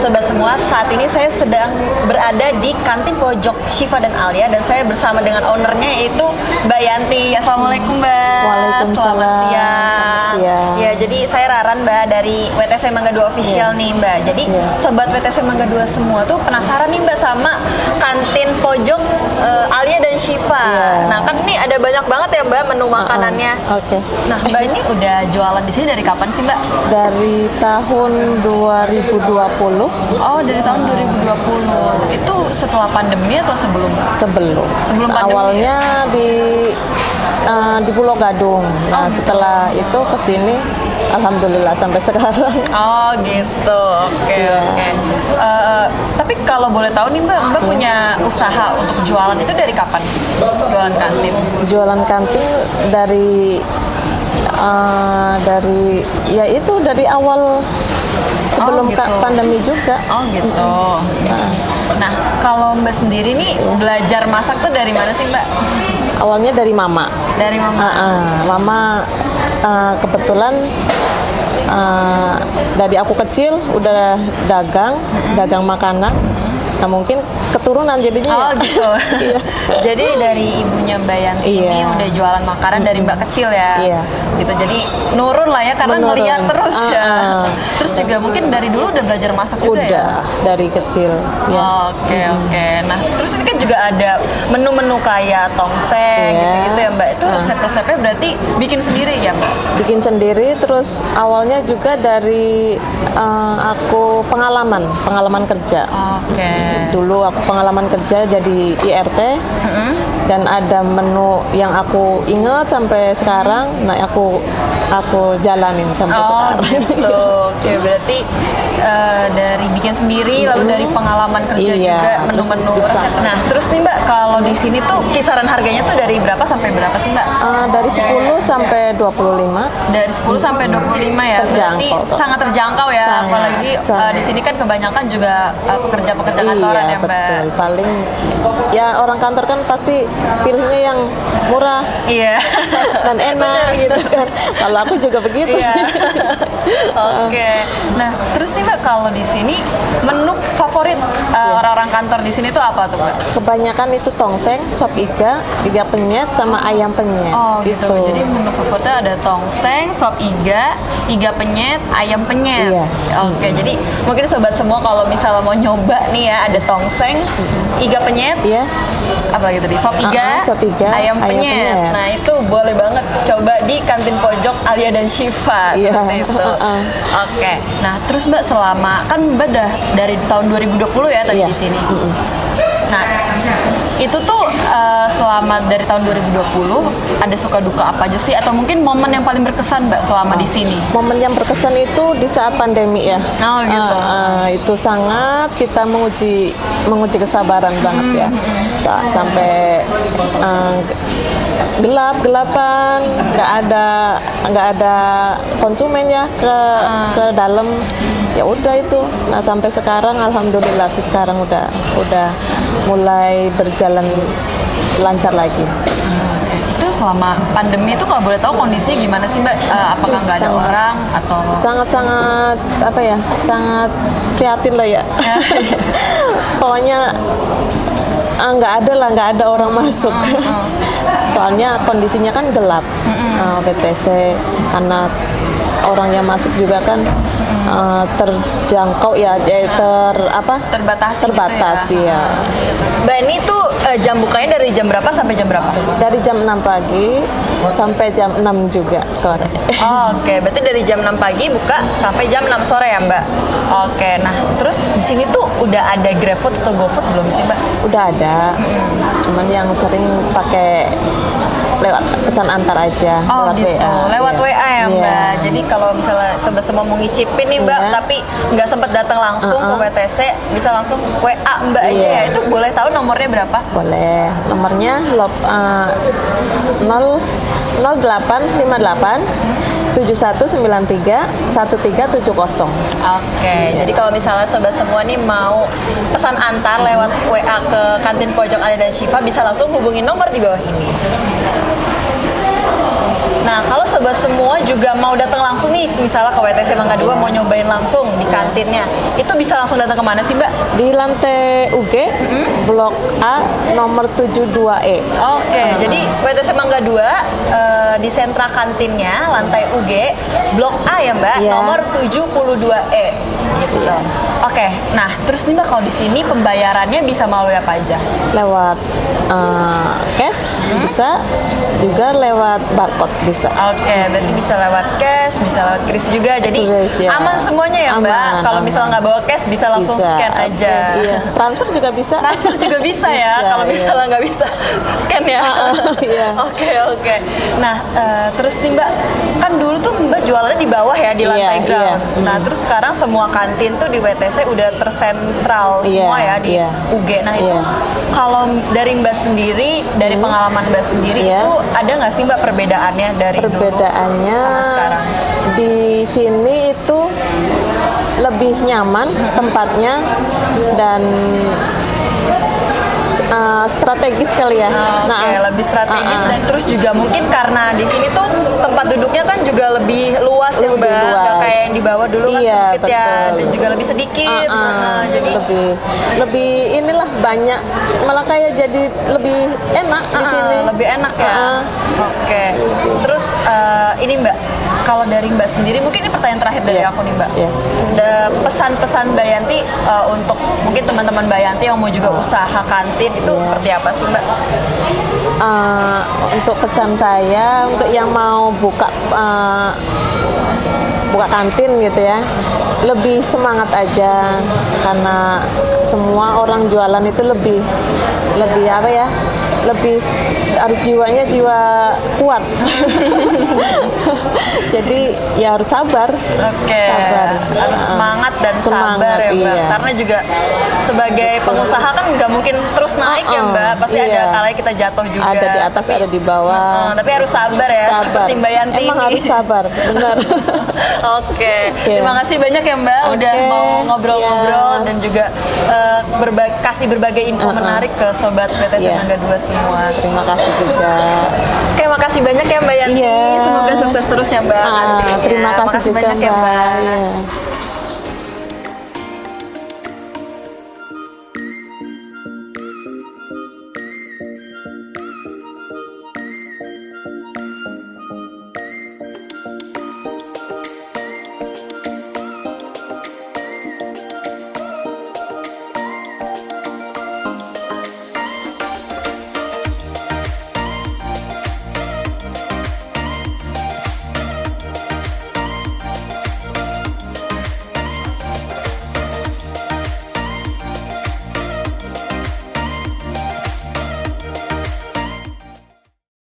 sobat semua, saat ini saya sedang berada di kantin pojok Syifa dan Alia dan saya bersama dengan ownernya yaitu Mbak Yanti. Assalamualaikum Mbak. Waalaikumsalam. Selamat siang. Selamat siang. Ya, jadi saya Raran Mbak dari WTC Mangga 2 Official nih Mbak. Jadi sobat WTC Mangga 2 semua tuh penasaran nih Mbak sama kantin pojok Alia dan Syifa. Nah, kan ini ada banyak banget ya Mbak menu makanannya. Oke. Nah, Mbak ini udah jualan di sini dari kapan sih Mbak? Dari tahun 2020. Oh, dari tahun 2020. Itu setelah pandemi atau sebelum? Sebelum Pandemi. Awalnya di Pulau Gadung. Nah, setelah itu ke sini alhamdulillah sampai sekarang. Oh, gitu. Oke. Tapi kalau boleh tahu nih Mbak punya usaha untuk jualan itu dari kapan? Jualan kantin. Jualan kantin dari dari awal sebelum pandemi juga. Oh, gitu. Nah, kalau Mbak sendiri nih belajar masak tuh dari mana sih Mbak? Awalnya dari mama. Dari mama. Mama kebetulan dari aku kecil udah dagang makanan. Nah, mungkin keturunan jadinya. Oh, gitu. Iya. Jadi dari ibunya Mbak Yanti ini udah jualan makanan dari Mbak kecil ya. Iya. Gitu. Jadi nurun lah ya karena ngeliat terus ya. Terus juga mungkin dari dulu udah belajar masak juga ya. Udah dari kecil. Ya. Oke. Nah, terus ini kan juga ada menu-menu kayak tongseng gitu-gitu ya Mbak. Itu resep-resepnya berarti bikin sendiri ya Mbak? Bikin sendiri, terus awalnya juga dari aku pengalaman kerja. Oke. Dulu aku pengalaman kerja jadi IRT dan ada menu yang aku ingat sampai sekarang. Nah, aku jalanin sampai sekarang. Gitu. Oke, berarti dari bikin sendiri lalu dari pengalaman kerja juga menu-menu resep. Nah, terus nih Mbak, kalau di sini tuh kisaran harganya tuh dari berapa sampai berapa sih Mbak? Dari 10 sampai 25. Dari 10 sampai 25 ya. Berarti sangat terjangkau ya. Apalagi di sini kan kebanyakan juga pekerja-pekerja kantoran ya Mbak. Betul. Paling ya orang kantor kan pasti pilihnya yang murah. Iya. Dan enak gitu kan. Kalau aku juga begitu sih. Oke. Nah, terus nih Mbak, kalau di sini menu favorit orang-orang kantor di sini tuh apa tuh Mbak? Kebanyakan itu tongseng, sop iga penyet sama ayam penyet. Oh, gitu. Jadi menu favoritnya ada tongseng, sop iga penyet, ayam penyet. Iya. Oke, jadi mungkin sobat semua kalau misalnya mau nyoba nih ya, ada tongseng, iga penyet, apa lagi tadi? Sop iga, ayam penyet. Nah, itu boleh banget coba di kantin pojok Alia dan Syifa seperti itu. Oke. Nah, terus Mbak selama kan Mbak udah dari tahun 2020 ya tadi di sini. Nah, itu tuh selama dari tahun 2020 ada suka duka apa aja sih, atau mungkin momen yang paling berkesan Mbak selama di sini? Momen yang berkesan itu di saat pandemi ya. Oh, gitu. Itu sangat kita menguji kesabaran banget ya. Sampai gelapan, nggak ada konsumen ya ke dalam. Ya udah itu. Nah, sampai sekarang alhamdulillah sih sekarang udah mulai berjalan lancar lagi. Itu selama pandemi itu kalau boleh tahu kondisinya gimana sih Mbak? Apakah nggak ada orang atau? Sangat sangat prihatin lah ya. Pokoknya nggak ada orang masuk. Soalnya kondisinya kan gelap. WTC karena orang yang masuk juga kan terjangkau ya, terbatas gitu ya. Mbak, ini tuh jam bukanya dari jam berapa sampai jam berapa? Dari jam 6 pagi sampai jam 6 juga sore. Oke, berarti dari jam 6 pagi buka sampai jam 6 sore ya Mbak? Oke, nah terus di sini tuh udah ada GrabFood atau GoFood belum sih Mbak? Udah ada, cuman yang sering pakai lewat pesan antar aja. Lewat gitu. WA. Lewat WA ya Mbak. Jadi kalau misalnya sobat semua mau ngicipin nih Mbak, tapi nggak sempat datang langsung ke WTC, bisa langsung WA Mbak aja ya. Itu boleh tahu nomornya berapa? Boleh. Nomornya 0858 7193 1370. Oke, jadi kalau misalnya sobat semua nih mau pesan antar lewat WA ke kantin pojok Alia dan Syifa, bisa langsung hubungi nomor di bawah ini. Nah, kalau sobat semua juga mau datang langsung nih, misalnya ke WTC Mangga 2 mau nyobain langsung di kantinnya, itu bisa langsung datang kemana sih Mbak? Di lantai UG, Blok A nomor 72E. Oke, jadi WTC Mangga 2 di sentra kantinnya lantai UG, Blok A ya Mbak, nomor 72E. Gitu. Oke, nah terus nih Mbak kalau di sini pembayarannya bisa melalui apa aja? Lewat cash bisa, juga lewat barcode bisa. Oke, berarti bisa lewat cash, bisa lewat kris juga, jadi aman semuanya ya Mbak. Kalau misalnya nggak bawa cash bisa langsung scan aja. Iya. Transfer juga bisa. Transfer juga bisa ya, kalau misalnya nggak bisa scan ya. Oke. Nah, terus nih Mbak, kan dulu tuh Mbak jualannya di bawah ya, di lantai ground. Nah, terus sekarang semua kantin tuh di WTC udah tersentral semua ya di UG. Nah, itu kalau dari Mbak sendiri, dari pengalaman Mbak sendiri itu ada nggak sih Mbak perbedaannya dari perbedaannya dulu sama sekarang? Di sini itu lebih nyaman tempatnya dan strategis kali ya. Lebih strategis dan terus juga mungkin karena di sini tuh tempat duduknya kan juga lebih luas ya Mbak, nggak kayak yang di bawah dulu kan sempit ya, dan juga lebih sedikit. Jadi lebih inilah banyak, malah kayak jadi lebih enak di sini. Lebih enak ya. Oke. Terus ini Mbak, kalau dari Mbak sendiri, mungkin ini pertanyaan terakhir dari aku nih Mbak. Ada pesan-pesan Mbak Yanti untuk mungkin teman-teman Mbak Yanti yang mau juga usaha kantin itu seperti apa sih Mbak? Untuk pesan saya untuk yang mau buka kantin gitu ya, lebih semangat aja, karena semua orang jualan itu lebih apa ya, lebih harus jiwanya jiwa kuat. Jadi ya harus sabar. Sabar. Harus semangat dan sabar ya Mbak. Karena juga sebagai pengusaha kan nggak mungkin terus naik ya Mbak. Pasti ada kalanya kita jatuh juga. Ada di atas, ada di bawah. Tapi harus sabar ya. Seperti Mbak Yanti Emang harus sabar, benar. Terima kasih banyak ya Mbak udah mau ngobrol-ngobrol dan juga kasih berbagai info menarik ke sobat WTC Mangga 2 semua. Terima kasih juga. Oke, makasih banyak ya Mbak Yanti. Semoga sukses terus ya Mbak. Terima kasih juga banyak ya Mbak.